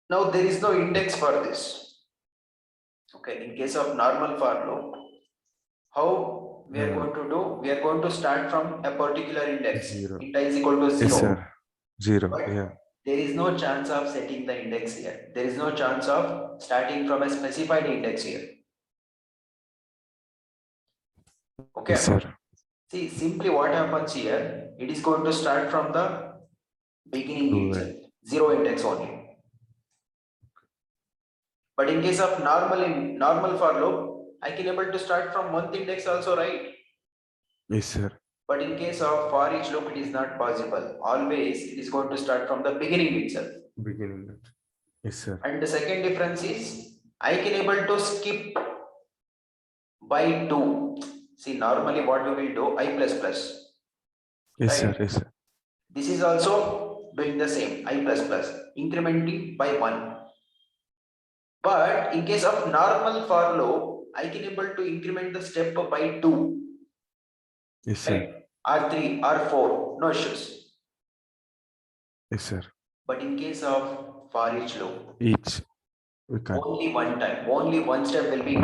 Now there is no index for this. Okay, in case of normal for loop, how we are going to do? We are going to start from a particular index. Zero. Int is equal to 0. Yes, sir. 0. But Yeah. there is no chance of setting the index here. There is no chance of starting from a specified index here. Okay. Yes, sir. See, simply what happens here, it is going to start from the beginning itself, 0 index only. But in case of normal for loop, I can able to start from 1th index also, right? Yes, sir. But in case of for each loop, it is not possible. Always it is going to start from the beginning itself. Beginning. Yes, sir. And the second difference is I can able to skip by 2. See, normally what we will do, I plus plus. Yes, sir. Right. Yes, sir. This is also doing the same, I plus plus, incrementing by 1. But in case of normal for loop, I can able to increment the step by 2. Yes, sir. Right? R3, R4, no issues. Yes, sir. But in case of for each loop, Each. We can't. only one time, only one step will be,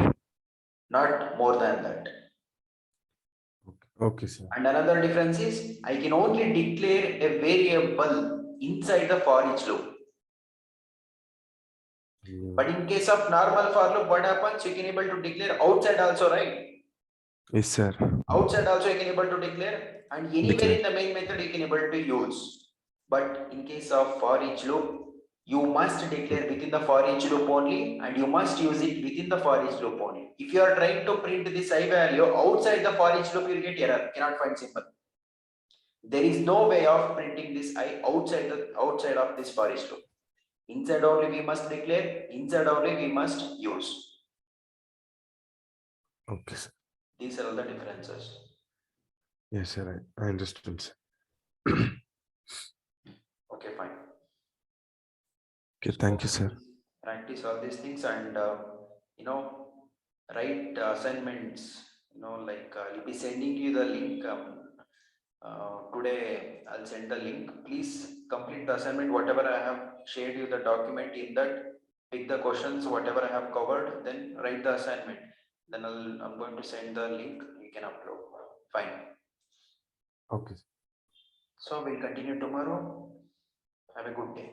not more than that. Okay, sir. And another difference is I can only declare a variable inside the for each loop. Yeah. But in case of normal for loop, what happens? You can able to declare outside also, right? Yes, sir. Outside also you can able to declare, and anywhere Declare. in the main method you can able to use. But in case of for each loop, you must declare within the for each loop only, and you must use it within the for each loop only. If you are trying to print this I value outside the for each loop, you will get error, cannot find symbol. There is no way of printing this I outside of this for each loop. Inside only we must declare, inside only we must use. Okay, sir. These are all the differences. Yes, sir. I understood, sir. Okay, fine. Okay, thank you, sir. Practice all these things and write assignments. Like I'll be sending you the link. Today I'll send the link. Please complete the assignment. Whatever I have shared you the document in that. Pick the questions. Whatever I have covered. Then write the assignment. Then I'm going to send the link. You can upload. Fine. Okay. So we'll continue tomorrow. Have a good day.